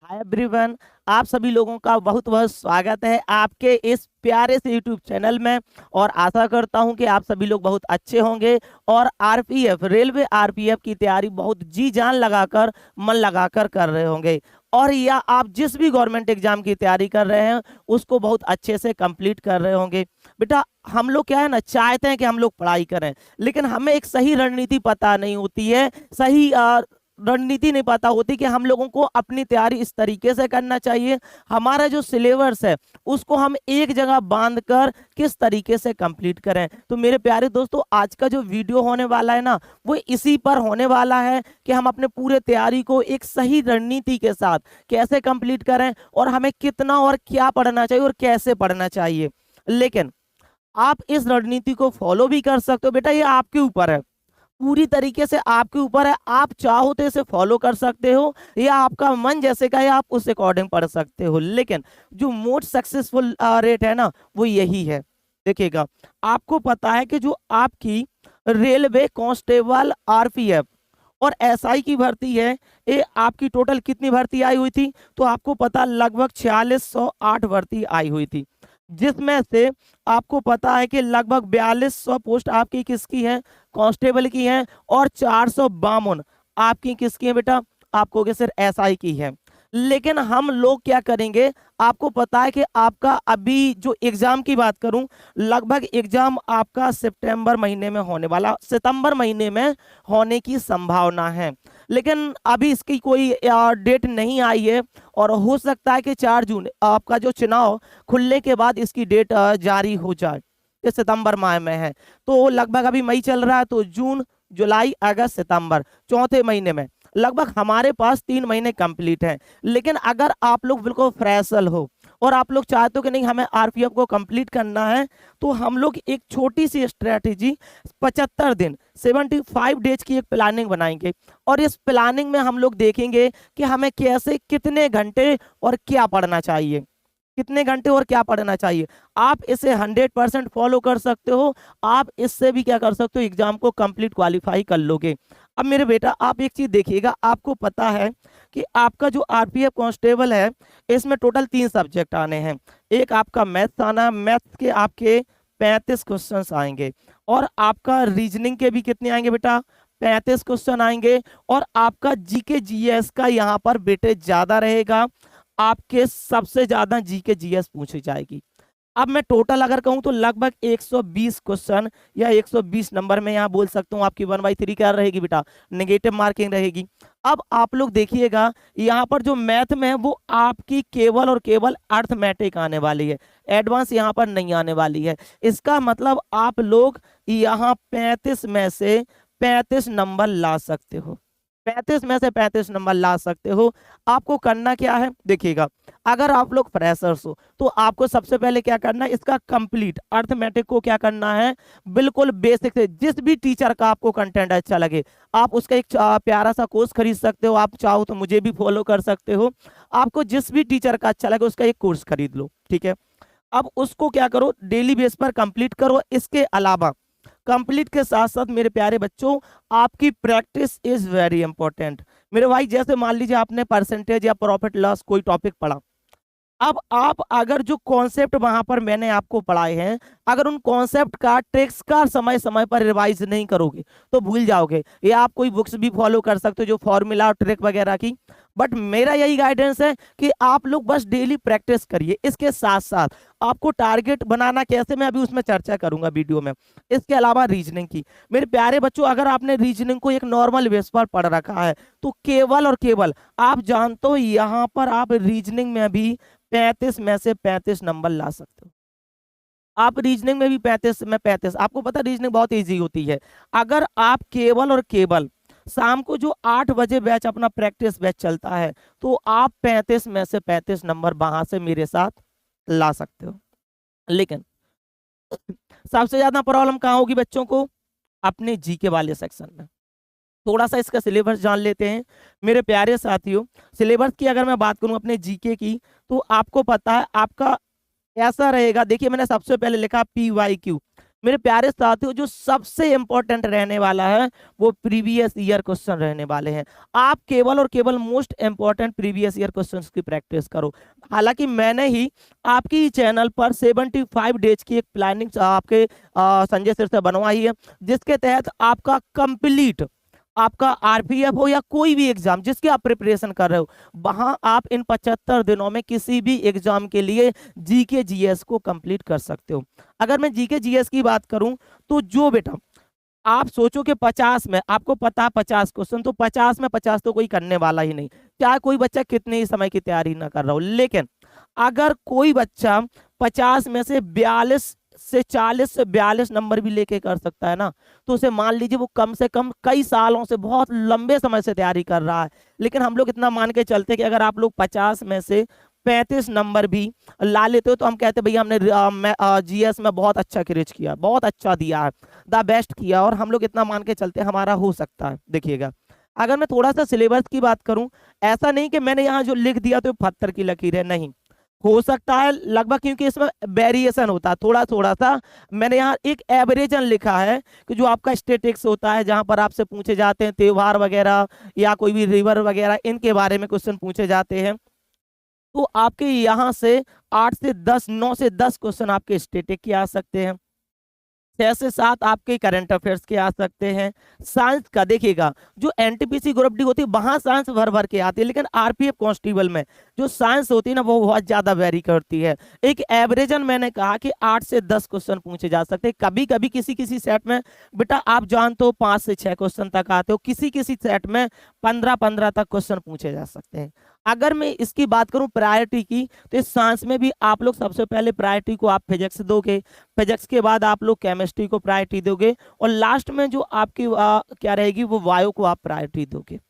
Hi everyone. आप सभी लोगों का बहुत बहुत स्वागत है आपके इस प्यारे से यूट्यूब चैनल में। और आशा करता हूं कि आप सभी लोग बहुत अच्छे होंगे और आरपीएफ रेलवे आरपीएफ की तैयारी बहुत जी जान लगाकर मन लगाकर कर रहे होंगे। और या आप जिस भी गवर्नमेंट एग्जाम की तैयारी कर रहे हैं उसको बहुत अच्छे से कंप्लीट कर रहे होंगे। बेटा हम लोग क्या है ना, चाहते हैं कि हम लोग पढ़ाई करें, लेकिन हमें एक सही रणनीति पता नहीं होती है, सही रणनीति नहीं पता होती कि हम लोगों को अपनी तैयारी इस तरीके से करना चाहिए। हमारा जो सिलेबस है उसको हम एक जगह बांध कर किस तरीके से कंप्लीट करें। तो मेरे प्यारे दोस्तों, आज का जो वीडियो होने वाला है ना, वो इसी पर होने वाला है कि हम अपने पूरे तैयारी को एक सही रणनीति के साथ कैसे कंप्लीट करें और हमें कितना और क्या पढ़ना चाहिए और कैसे पढ़ना चाहिए। लेकिन आप इस रणनीति को फॉलो भी कर सकते हो बेटा, ये आपके ऊपर है, पूरी तरीके से आपके ऊपर है। आप चाहो तो इसे फॉलो कर सकते हो या आपका मन जैसे का है आप उस अकॉर्डिंग पढ़ सकते हो, लेकिन जो मोस्ट सक्सेसफुल रेट है ना वो यही है। देखिएगा, आपको पता है कि जो आपकी रेलवे कांस्टेबल आरपीएफ और एसआई की भर्ती है, ये आपकी टोटल कितनी भर्ती आई हुई थी? तो आपको पता लगभग 4608 भर्ती आई हुई थी, जिसमें से आपको पता है कि लगभग 4200 पोस्ट आपकी किसकी है? कांस्टेबल की है। और 452 आपकी किसकी है बेटा? आपको के सिर्फ एसआई की है। लेकिन हम लोग क्या करेंगे, आपको पता है कि आपका अभी जो एग्जाम की बात करूं, लगभग एग्जाम आपका सितंबर महीने में होने वाला, सितंबर महीने में होने की संभावना है। लेकिन अभी इसकी कोई डेट नहीं आई है और हो सकता है कि 4 जून आपका जो चुनाव खुलने के बाद इसकी डेट जारी हो जाए। ये सितंबर माह में है, तो लगभग अभी मई चल रहा है, तो जून जुलाई अगस्त सितंबर, चौथे महीने में लगभग हमारे पास 3 महीने कंप्लीट हैं। लेकिन अगर आप लोग बिल्कुल फ्रेशल हो और आप लोग चाहते हो कि नहीं हमें आरपीएफ को कंप्लीट करना है, तो हम लोग एक छोटी सी स्ट्रेटेजी 75 दिन 75 डेज की एक प्लानिंग बनाएंगे। और इस प्लानिंग में हम लोग देखेंगे कि हमें कैसे, कितने घंटे और क्या पढ़ना चाहिए, कितने घंटे और क्या पढ़ना चाहिए। आप इसे 100% फॉलो कर सकते हो। आप इससे भी क्या कर सकते हो, एग्जाम को कंप्लीट क्वालिफाई कर लोगे। अब मेरे बेटा आप एक चीज देखिएगा, आपको पता है कि आपका जो आरपीएफ कांस्टेबल है इसमें टोटल 3 सब्जेक्ट आने हैं। एक आपका मैथ्स आना है, मैथ्स के आपके 35 क्वेश्चंस आएंगे। और आपका रीजनिंग के भी कितने आएंगे बेटा? 35 क्वेश्चन आएंगे। और आपका जीके जीएस का यहाँ पर बेटे ज्यादा रहेगा, आपके सबसे ज्यादा जीके जीएस पूछी जाएगी। अब मैं टोटल अगर कहूं तो लगभग 120 क्वेश्चन या 120 नंबर में यहाँ बोल सकता हूँ आपकी 1/3 क्या रहेगी बेटा? नेगेटिव मार्किंग रहेगी। अब आप लोग देखिएगा, यहाँ पर जो मैथ में है वो आपकी केवल और केवल अर्थमेटिक आने वाली है, एडवांस यहाँ पर नहीं आने वाली है। इसका मतलब आप लोग यहाँ 35 में से 35 नंबर ला सकते हो, 35 में से 35 नंबर ला सकते हो। आपको करना क्या है देखिएगा, अगर आप लोग फ्रेशर्स हो तो आपको सबसे पहले क्या करना है, इसका कंप्लीट अर्थमेटिक को क्या करना है, बिल्कुल बेसिक से जिस भी टीचर का आपको कंटेंट अच्छा लगे आप उसका एक प्यारा सा कोर्स खरीद सकते हो। आप चाहो तो मुझे भी फॉलो कर सकते हो। आपको जिस भी टीचर का अच्छा लगे उसका एक कोर्स खरीद लो, ठीक है। अब उसको क्या करो, डेली बेस पर कंप्लीट करो। इसके अलावा कंप्लीट के साथ साथ मेरे प्यारे बच्चों, आपकी प्रैक्टिस इज वेरी इंपॉर्टेंट। मेरे भाई जैसे मान लीजिए आपने परसेंटेज या प्रॉफिट लॉस कोई टॉपिक पढ़ा, अब आप अगर जो कॉन्सेप्ट वहां पर मैंने आपको पढ़ाए हैं, अगर उन कॉन्सेप्ट का ट्रिक्स का समय समय पर रिवाइज नहीं करोगे तो भूल जाओगे। या आप कोई बुक्स भी फॉलो कर सकते हो जो फॉर्मूला और ट्रिक वगैरह की, बट मेरा यही गाइडेंस है कि आप लोग बस डेली प्रैक्टिस करिए। इसके साथ साथ आपको टारगेट बनाना कैसे, मैं अभी उसमें चर्चा करूंगा वीडियो में। इसके अलावा रीजनिंग की, मेरे प्यारे बच्चों अगर आपने रीजनिंग को एक नॉर्मल बेस पर पढ़ रखा है तो केवल और केवल आप जानते हो यहाँ पर आप रीजनिंग में भी 35 में से 35 नंबर ला सकते हो। आप रीजनिंग में भी 35 में 35, आपको पता रीजनिंग बहुत इजी होती है। अगर आप केवल और केवल शाम को जो 8 बजे बैच अपना प्रैक्टिस बैच चलता है तो आप 35 में से 35 नंबर वहां से मेरे साथ ला सकते हो। लेकिन सबसे ज्यादा प्रॉब्लम कहाँ होगी बच्चों को? अपने जीके वाले सेक्शन में। थोड़ा सा इसका सिलेबस जान लेते हैं मेरे प्यारे साथियों। सिलेबस की अगर मैं बात करूं अपने जीके की, तो आपको पता है आपका ऐसा रहेगा। देखिए मैंने सबसे पहले लिखा PYQ, मेरे प्यारे साथियों, जो सबसे इंपॉर्टेंट रहने वाला है वो प्रीवियस ईयर क्वेश्चन रहने वाले हैं। आप केवल और केवल most important previous year questions की प्रैक्टिस करो। हालांकि मैंने ही आपकी चैनल पर 75 डेज की एक प्लानिंग आपके संजय सर से बनवाई है, जिसके तहत आपका कंप्लीट, आपका आरपीएफ हो या कोई भी एग्जाम जिसकी आप प्रिपरेशन कर रहे हो, वहां आप इन 75 दिनों में किसी भी एग्जाम के लिए जीके जीएस को कंप्लीट कर सकते हो। अगर मैं जीके जीएस की बात करूं तो जो बेटा आप सोचो कि 50 में आपको पता 50 क्वेश्चन, तो 50 में 50 तो कोई करने वाला ही नहीं, चाहे कोई बच्चा कितने ही समय की तैयारी ना कर रहा हो। लेकिन अगर कोई बच्चा 50 में से 42 से 40 से 42 नंबर भी लेके कर सकता है ना, तो उसे मान लीजिए वो कम से कम कई सालों से, बहुत लंबे समय से तैयारी कर रहा है। लेकिन हम लोग इतना मान के चलते हैं कि अगर आप लोग 50 में से 35 नंबर भी ला लेते हो तो हम कहते हैं भैया हमने जीएस में बहुत अच्छा क्रिच किया, बहुत अच्छा दिया है, द बेस्ट किया, और हम लोग इतना मान के चलते हैं हमारा हो सकता है। देखिएगा, अगर मैं थोड़ा सा सिलेबस की बात करूं, ऐसा नहीं कि मैंने यहाँ जो लिख दिया तो पत्थर की लकीर है, नहीं, हो सकता है लगभग, क्योंकि इसमें वेरिएशन होता है थोड़ा थोड़ा सा। मैंने यहाँ एक एवरेजन लिखा है कि जो आपका स्टेटिक्स होता है, जहां पर आपसे पूछे जाते हैं त्योहार वगैरह या कोई भी रिवर वगैरह, इनके बारे में क्वेश्चन पूछे जाते हैं, तो आपके यहाँ से 8 से 10, 9 से 10 क्वेश्चन आपके स्टेटिक के आ सकते हैं, 6 से 7 आपके करंट अफेयर्स के आ सकते हैं। साइंस का देखिएगा, जो एनटीपीसी ग्रुप डी होती है वहां साइंस भर भर के आती है, लेकिन आरपीएफ कांस्टेबल में जो साइंस होती है ना, वो बहुत ज्यादा वेरी करती है। एक एवरेजन मैंने कहा कि 8 से 10 क्वेश्चन पूछे जा सकते हैं। कभी कभी किसी किसी सेट में बेटा आप जानते हो 5 से 6 क्वेश्चन तक आते हो, किसी किसी सेट में 15-15 तक क्वेश्चन पूछे जा सकते हैं। अगर मैं इसकी बात करूं प्रायोरिटी की, तो इस साइंस में भी आप लोग सबसे पहले प्रायोरिटी को आप फिजिक्स दोगे, फिजिक्स के बाद आप लोग केमिस्ट्री को प्रायोरिटी दोगे, और लास्ट में जो आपकी क्या रहेगी वो बायो को आप प्रायोरिटी दोगे।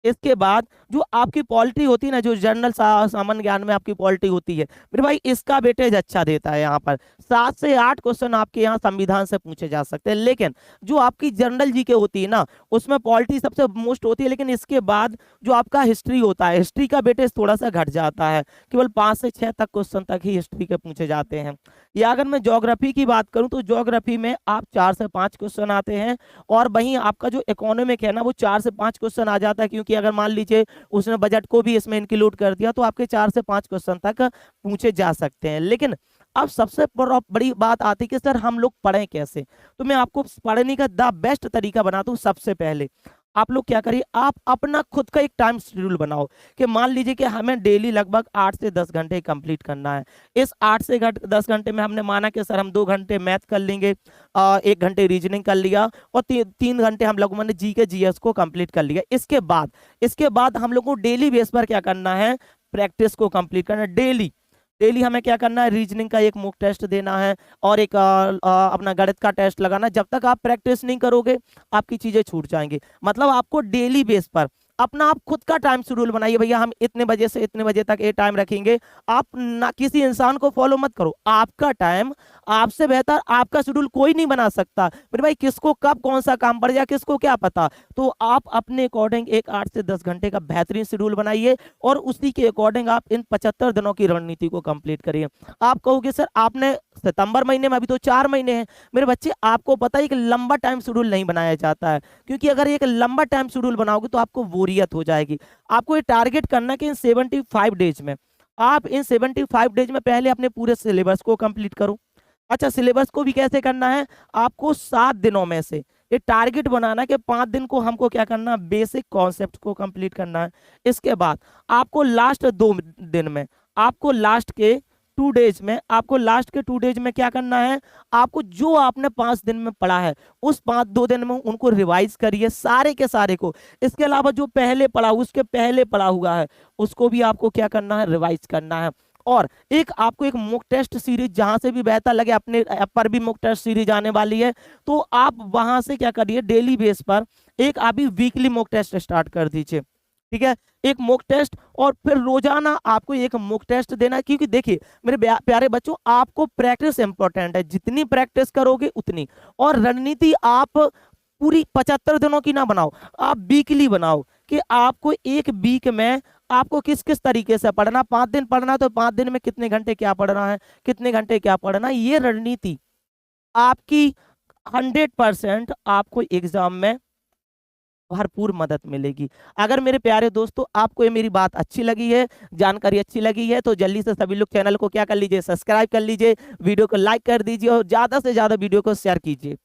इसके बाद जो आपकी पॉलिटी होती है ना, जो जनरल सामान्य ज्ञान में आपकी पॉलिटी होती है, मेरे भाई इसका वेटेज अच्छा देता है। यहाँ पर 7 से 8 क्वेश्चन आपके यहाँ संविधान से पूछे जा सकते हैं। लेकिन जो आपकी जनरल जीके होती है ना, उसमें पॉलिटी सबसे मोस्ट होती है, लेकिन इसके बाद जो आपका हिस्ट्री होता है, हिस्ट्री का वेटेज थोड़ा सा घट जाता है, केवल 5 से 6 तक क्वेश्चन तक ही हिस्ट्री के पूछे जाते हैं। या अगर मैं ज्योग्राफी की बात करूं तो ज्योग्राफी में आप 4 से 5 क्वेश्चन आते हैं, और वहीं आपका जो इकोनॉमिक है ना, वो 4 से 5 क्वेश्चन आ जाता है, क्योंकि अगर मान लीजिए उसने बजट को भी इसमें इंक्लूड कर दिया तो आपके 4 से 5 क्वेश्चन तक पूछे जा सकते हैं। लेकिन अब सबसे बड़ी बात आती है कि सर हम लोग पढ़ें कैसे, तो मैं आपको पढ़ने का द बेस्ट तरीका बनाता हूँ। सबसे पहले आप लोग क्या करिए, आप अपना खुद का एक टाइम शेड्यूल बनाओ कि मान लीजिए कि हमें डेली लगभग 8 से 10 घंटे कंप्लीट करना है। इस 8 से 10 घंटे में हमने माना कि सर हम 2 घंटे मैथ कर लेंगे, 1 घंटे रीजनिंग कर लिया, और 3 घंटे हम लोगों ने जी के जीएस को कंप्लीट कर लिया। इसके बाद हम लोग को डेली बेस पर क्या करना है, प्रैक्टिस को कंप्लीट करना है। डेली डेली हमें क्या करना है, रीजनिंग का एक मॉक टेस्ट देना है, और एक अपना गणित का टेस्ट लगाना है। जब तक आप प्रैक्टिस नहीं करोगे आपकी चीजें छूट जाएंगी। मतलब आपको डेली बेस पर अपना आप खुद का टाइम शेड्यूल बनाइए, भैया हम इतने बजे से इतने बजे तक ये टाइम रखेंगे। आप ना किसी इंसान को फॉलो मत करो, आपका टाइम, आपसे बेहतर आपका शेड्यूल कोई नहीं बना सकता। मेरे भाई किसको कब कौन सा काम पड़ जाए किसको क्या पता, तो आप अपने अकॉर्डिंग एक 8 से 10 घंटे का बेहतरीन शेड्यूल बनाइए, और उसी के अकॉर्डिंग आप इन 75 दिनों की रणनीति को कंप्लीट करिए। आप कहोगे सर आपने सितंबर महीने में, अभी तो 4 महीने हैं। मेरे बच्चे आपको पता है कि लंबा टाइम शेड्यूल नहीं बनाया जाता है, क्योंकि अगर एक लंबा टाइम शेड्यूल बनाओगे तो आपको बोरियत हो जाएगी। आपको ये टारगेट करना कि इन 75 डेज में, आप इन 75 डेज में पहले अपने पूरे सिलेबस को कंप्लीट करो। अच्छा, सिलेबस को भी कैसे करना है, आपको 7 दिनों में से ये टारगेट बनाना कि 5 दिन को हमको क्या करना, बेसिक कॉन्सेप्ट को कंप्लीट करना है। इसके बाद आपको लास्ट 2 दिन में, आपको लास्ट के 2 डेज में, आपको लास्ट के 2 डेज में क्या करना है, आपको जो आपने 5 दिन में पढ़ा है उस 2 दिन में उनको रिवाइज करिए सारे के सारे को। इसके अलावा जो पहले पढ़ा, उसके पहले पढ़ा हुआ है उसको भी आपको क्या करना है, रिवाइज करना है। और एक आपको एक मॉक टेस्ट सीरीज जहां से भी बेहतर लगे, अपने ऐप पर भी मॉक टेस्ट सीरीज आने वाली है, तो आप वहां से क्या करिए, डेली बेस पर एक अभी वीकली मॉक टेस्ट स्टार्ट कर दीजिए। ठीक है, एक मॉक टेस्ट, और फिर रोजाना आपको एक मॉक टेस्ट देना है। क्योंकि देखिए मेरे प्यारे बच्चों, आपको प्रैक्टिस इंपॉर्टेंट है, जितनी प्रैक्टिस करोगे उतनी। और रणनीति आप पूरी 75 दिनों की ना बनाओ, आप वीकली बनाओ कि आपको एक वीक में आपको किस किस तरीके से पढ़ना। 5 दिन पढ़ना तो 5 दिन में कितने घंटे क्या पढ़ना है, कितने घंटे क्या पढ़ना है, ये रणनीति आपकी 100% आपको एग्जाम में भरपूर मदद मिलेगी। अगर मेरे प्यारे दोस्तों आपको ये मेरी बात अच्छी लगी है, जानकारी अच्छी लगी है, तो जल्दी से सभी लोग चैनल को क्या कर लीजिए, सब्सक्राइब कर लीजिए, वीडियो को लाइक कर दीजिए और ज्यादा से ज्यादा वीडियो को शेयर कीजिए।